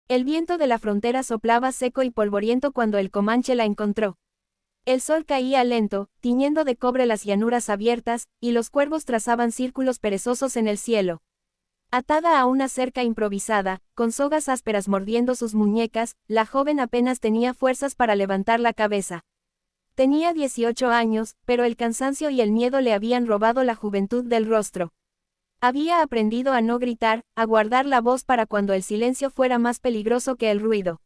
El viento de la frontera soplaba seco y polvoriento cuando el Comanche la encontró. El sol caía lento, tiñendo de cobre las llanuras abiertas, y los cuervos trazaban círculos perezosos en el cielo. Atada a una cerca improvisada, con sogas ásperas mordiendo sus muñecas, la joven apenas tenía fuerzas para levantar la cabeza. Tenía 18 años, pero el cansancio y el miedo le habían robado la juventud del rostro. Había aprendido a no gritar, a guardar la voz para cuando el silencio fuera más peligroso que el ruido.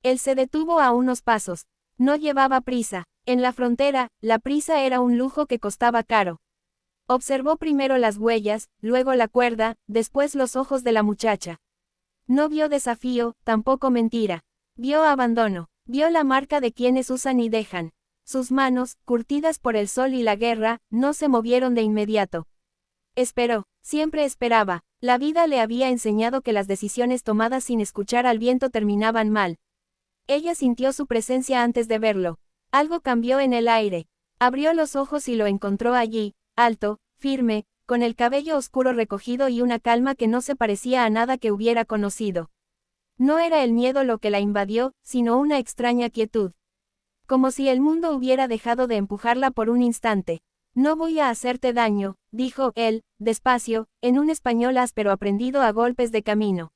Él se detuvo a unos pasos. No llevaba prisa. En la frontera, la prisa era un lujo que costaba caro. Observó primero las huellas, luego la cuerda, después los ojos de la muchacha. No vio desafío, tampoco mentira. Vio abandono. Vio la marca de quienes usan y dejan. Sus manos, curtidas por el sol y la guerra, no se movieron de inmediato. Esperó, siempre esperaba. La vida le había enseñado que las decisiones tomadas sin escuchar al viento terminaban mal. Ella sintió su presencia antes de verlo. Algo cambió en el aire. Abrió los ojos y lo encontró allí, alto, firme, con el cabello oscuro recogido y una calma que no se parecía a nada que hubiera conocido. No era el miedo lo que la invadió, sino una extraña quietud. Como si el mundo hubiera dejado de empujarla por un instante. No voy a hacerte daño, dijo él, despacio, en un español áspero aprendido a golpes de camino.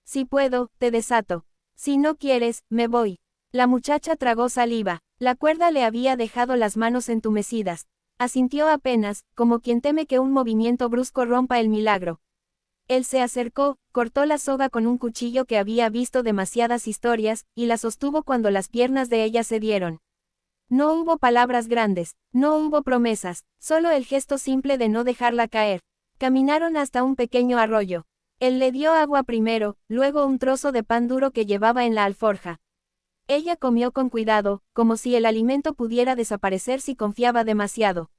Si puedo, te desato. Si no quieres, me voy. La muchacha tragó saliva. La cuerda le había dejado las manos entumecidas. Asintió apenas, como quien teme que un movimiento brusco rompa el milagro. Él se acercó, cortó la soga con un cuchillo que había visto demasiadas historias, y la sostuvo cuando las piernas de ella cedieron. No hubo palabras grandes, no hubo promesas, solo el gesto simple de no dejarla caer. Caminaron hasta un pequeño arroyo. Él le dio agua primero, luego un trozo de pan duro que llevaba en la alforja. Ella comió con cuidado, como si el alimento pudiera desaparecer si confiaba demasiado.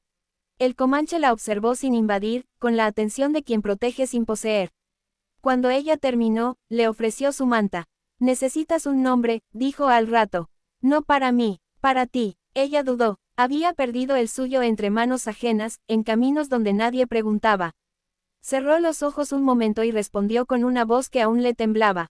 El Comanche la observó sin invadir, con la atención de quien protege sin poseer. Cuando ella terminó, le ofreció su manta. Necesitas un nombre, dijo al rato. No para mí, para ti. Ella dudó. Había perdido el suyo entre manos ajenas, en caminos donde nadie preguntaba. Cerró los ojos un momento y respondió con una voz que aún le temblaba.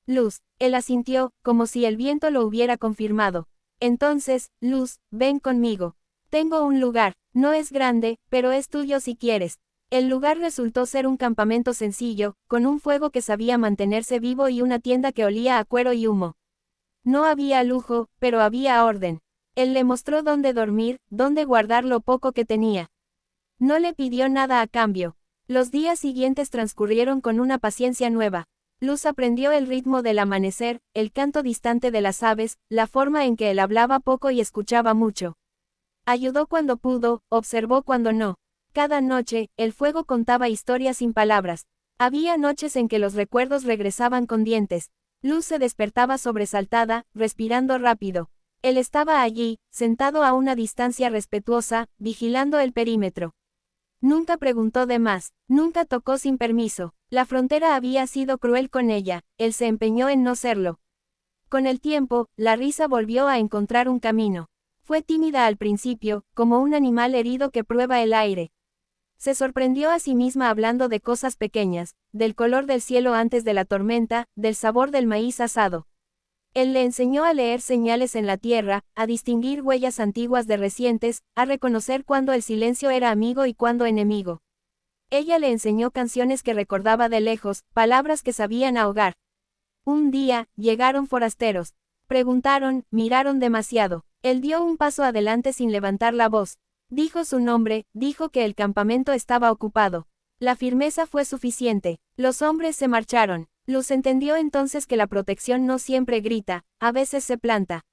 Luz. Él asintió, como si el viento lo hubiera confirmado. Entonces, Luz, ven conmigo. Tengo un lugar. No es grande, pero es tuyo si quieres. El lugar resultó ser un campamento sencillo, con un fuego que sabía mantenerse vivo y una tienda que olía a cuero y humo. No había lujo, pero había orden. Él le mostró dónde dormir, dónde guardar lo poco que tenía. No le pidió nada a cambio. Los días siguientes transcurrieron con una paciencia nueva. Luz aprendió el ritmo del amanecer, el canto distante de las aves, la forma en que él hablaba poco y escuchaba mucho. Ayudó cuando pudo, observó cuando no. Cada noche, el fuego contaba historias sin palabras. Había noches en que los recuerdos regresaban con dientes. Luz se despertaba sobresaltada, respirando rápido. Él estaba allí, sentado a una distancia respetuosa, vigilando el perímetro. Nunca preguntó de más, nunca tocó sin permiso. La frontera había sido cruel con ella, él se empeñó en no serlo. Con el tiempo, la risa volvió a encontrar un camino. Fue tímida al principio, como un animal herido que prueba el aire. Se sorprendió a sí misma hablando de cosas pequeñas, del color del cielo antes de la tormenta, del sabor del maíz asado. Él le enseñó a leer señales en la tierra, a distinguir huellas antiguas de recientes, a reconocer cuándo el silencio era amigo y cuándo enemigo. Ella le enseñó canciones que recordaba de lejos, palabras que sabían ahogar. Un día, llegaron forasteros. Preguntaron, miraron demasiado. Él dio un paso adelante sin levantar la voz. Dijo su nombre, dijo que el campamento estaba ocupado. La firmeza fue suficiente. Los hombres se marcharon. Luz entendió entonces que la protección no siempre grita, a veces se planta.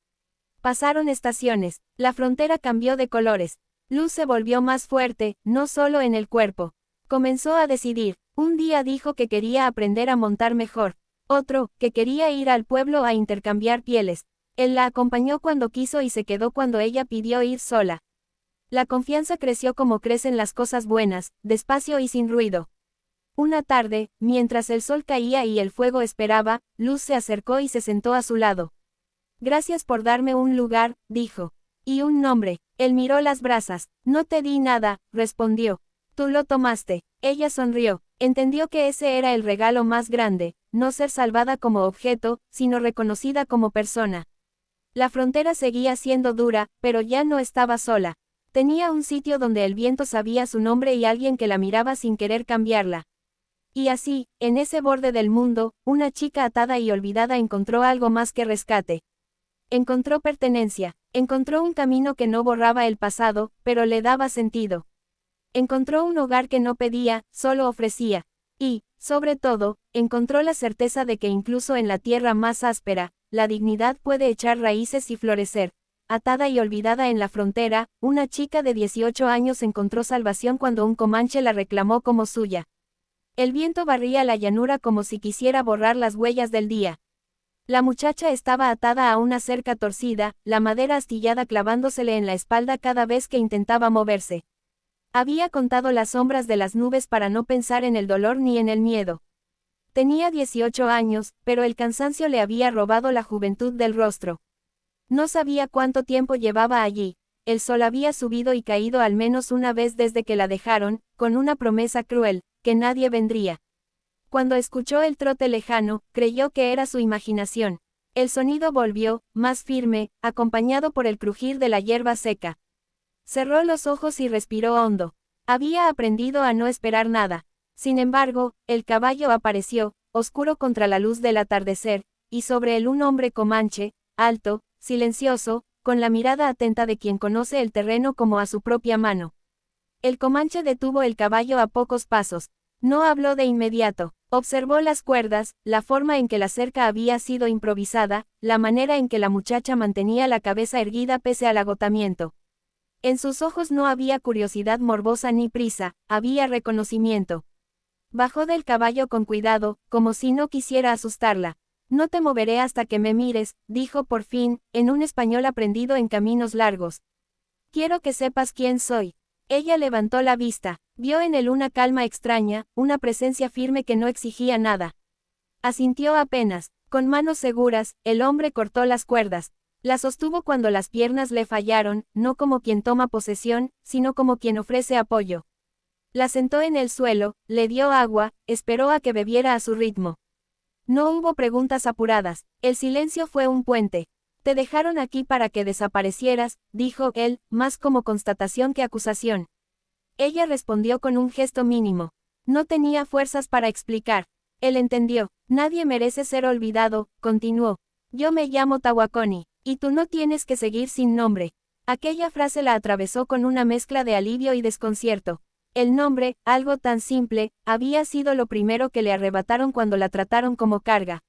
Pasaron estaciones. La frontera cambió de colores. Luz se volvió más fuerte, no solo en el cuerpo. Comenzó a decidir. Un día dijo que quería aprender a montar mejor. Otro, que quería ir al pueblo a intercambiar pieles. Él la acompañó cuando quiso y se quedó cuando ella pidió ir sola. La confianza creció como crecen las cosas buenas, despacio y sin ruido. Una tarde, mientras el sol caía y el fuego esperaba, Luz se acercó y se sentó a su lado. Gracias por darme un lugar, dijo. Y un nombre. Él miró las brasas. No te di nada, respondió. Tú lo tomaste. Ella sonrió. Entendió que ese era el regalo más grande. no ser salvada como objeto, sino reconocida como persona. La frontera seguía siendo dura, pero ya no estaba sola. Tenía un sitio donde el viento sabía su nombre y alguien que la miraba sin querer cambiarla. Y así, en ese borde del mundo, una chica atada y olvidada encontró algo más que rescate. Encontró pertenencia, encontró un camino que no borraba el pasado, pero le daba sentido. Encontró un hogar que no pedía, solo ofrecía. Y, sobre todo, encontró la certeza de que incluso en la tierra más áspera, la dignidad puede echar raíces y florecer. Atada y olvidada en la frontera, una chica de 18 años encontró salvación cuando un comanche la reclamó como suya. El viento barría la llanura como si quisiera borrar las huellas del día. La muchacha estaba atada a una cerca torcida, la madera astillada clavándosele en la espalda cada vez que intentaba moverse. Había contado las sombras de las nubes para no pensar en el dolor ni en el miedo. Tenía 18 años, pero el cansancio le había robado la juventud del rostro. No sabía cuánto tiempo llevaba allí. El sol había subido y caído al menos una vez desde que la dejaron, con una promesa cruel, que nadie vendría. Cuando escuchó el trote lejano, creyó que era su imaginación. El sonido volvió, más firme, acompañado por el crujir de la hierba seca. Cerró los ojos y respiró hondo. Había aprendido a no esperar nada. Sin embargo, el caballo apareció, oscuro contra la luz del atardecer, y sobre él un hombre comanche, alto, silencioso, con la mirada atenta de quien conoce el terreno como a su propia mano. El comanche detuvo el caballo a pocos pasos. No habló de inmediato. Observó las cuerdas, la forma en que la cerca había sido improvisada, la manera en que la muchacha mantenía la cabeza erguida pese al agotamiento. En sus ojos no había curiosidad morbosa ni prisa, había reconocimiento. Bajó del caballo con cuidado, como si no quisiera asustarla. No te moveré hasta que me mires, dijo por fin, en un español aprendido en caminos largos. Quiero que sepas quién soy. Ella levantó la vista, vio en él una calma extraña, una presencia firme que no exigía nada. Asintió apenas, con manos seguras, el hombre cortó las cuerdas. La sostuvo cuando las piernas le fallaron, no como quien toma posesión, sino como quien ofrece apoyo. La sentó en el suelo, le dio agua, esperó a que bebiera a su ritmo. No hubo preguntas apuradas, el silencio fue un puente. Te dejaron aquí para que desaparecieras, dijo él, más como constatación que acusación. Ella respondió con un gesto mínimo. No tenía fuerzas para explicar. Él entendió. Nadie merece ser olvidado, continuó. Yo me llamo Tawakoni, y tú no tienes que seguir sin nombre. Aquella frase la atravesó con una mezcla de alivio y desconcierto. El nombre, algo tan simple, había sido lo primero que le arrebataron cuando la trataron como carga.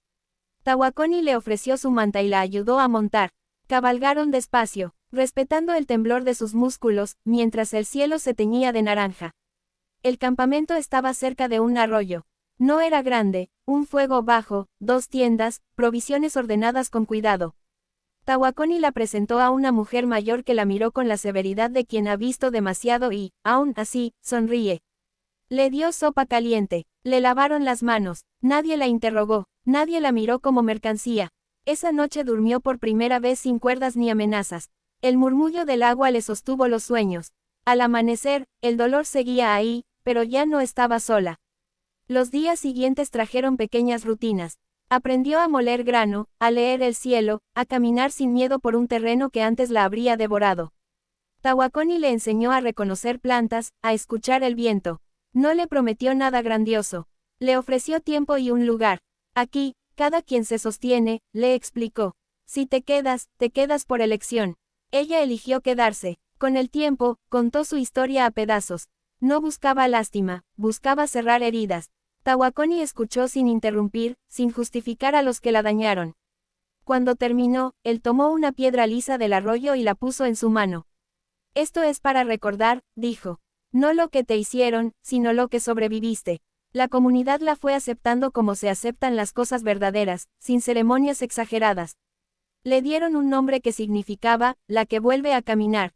Tawakoni le ofreció su manta y la ayudó a montar. Cabalgaron despacio, respetando el temblor de sus músculos, mientras el cielo se teñía de naranja. El campamento estaba cerca de un arroyo. No era grande, un fuego bajo, 2 tiendas, provisiones ordenadas con cuidado. Tawakoni la presentó a una mujer mayor que la miró con la severidad de quien ha visto demasiado y, aún así, sonríe. Le dio sopa caliente, le lavaron las manos, nadie la interrogó, nadie la miró como mercancía. Esa noche durmió por primera vez sin cuerdas ni amenazas. El murmullo del agua le sostuvo los sueños. Al amanecer, el dolor seguía ahí, pero ya no estaba sola. Los días siguientes trajeron pequeñas rutinas. Aprendió a moler grano, a leer el cielo, a caminar sin miedo por un terreno que antes la habría devorado. Tawakoni le enseñó a reconocer plantas, a escuchar el viento. No le prometió nada grandioso. Le ofreció tiempo y un lugar. Aquí, cada quien se sostiene, le explicó. Si te quedas por elección. Ella eligió quedarse. Con el tiempo, contó su historia a pedazos. No buscaba lástima, buscaba cerrar heridas. Tawakoni escuchó sin interrumpir, sin justificar a los que la dañaron. Cuando terminó, él tomó una piedra lisa del arroyo y la puso en su mano. Esto es para recordar, dijo. No lo que te hicieron, sino lo que sobreviviste. La comunidad la fue aceptando como se aceptan las cosas verdaderas, sin ceremonias exageradas. Le dieron un nombre que significaba, la que vuelve a caminar.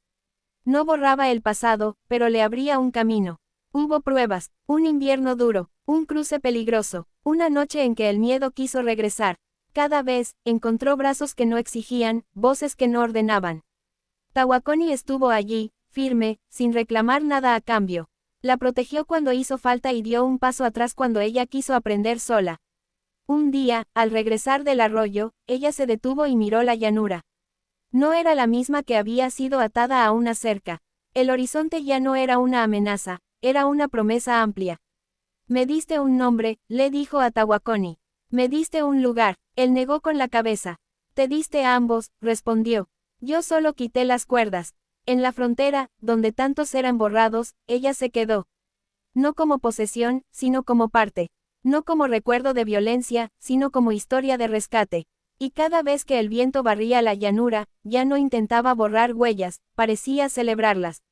No borraba el pasado, pero le abría un camino. Hubo pruebas, un invierno duro, un cruce peligroso, una noche en que el miedo quiso regresar. Cada vez, encontró brazos que no exigían, voces que no ordenaban. Tawakoni estuvo allí, firme, sin reclamar nada a cambio. La protegió cuando hizo falta y dio un paso atrás cuando ella quiso aprender sola. Un día, al regresar del arroyo, ella se detuvo y miró la llanura. No era la misma que había sido atada a una cerca. El horizonte ya no era una amenaza, era una promesa amplia. Me diste un nombre, le dijo a Tawakoni. Me diste un lugar, él negó con la cabeza. Te diste a ambos, respondió. Yo solo quité las cuerdas. En la frontera, donde tantos eran borrados, ella se quedó. No como posesión, sino como parte. No como recuerdo de violencia, sino como historia de rescate. Y cada vez que el viento barría la llanura, ya no intentaba borrar huellas, parecía celebrarlas.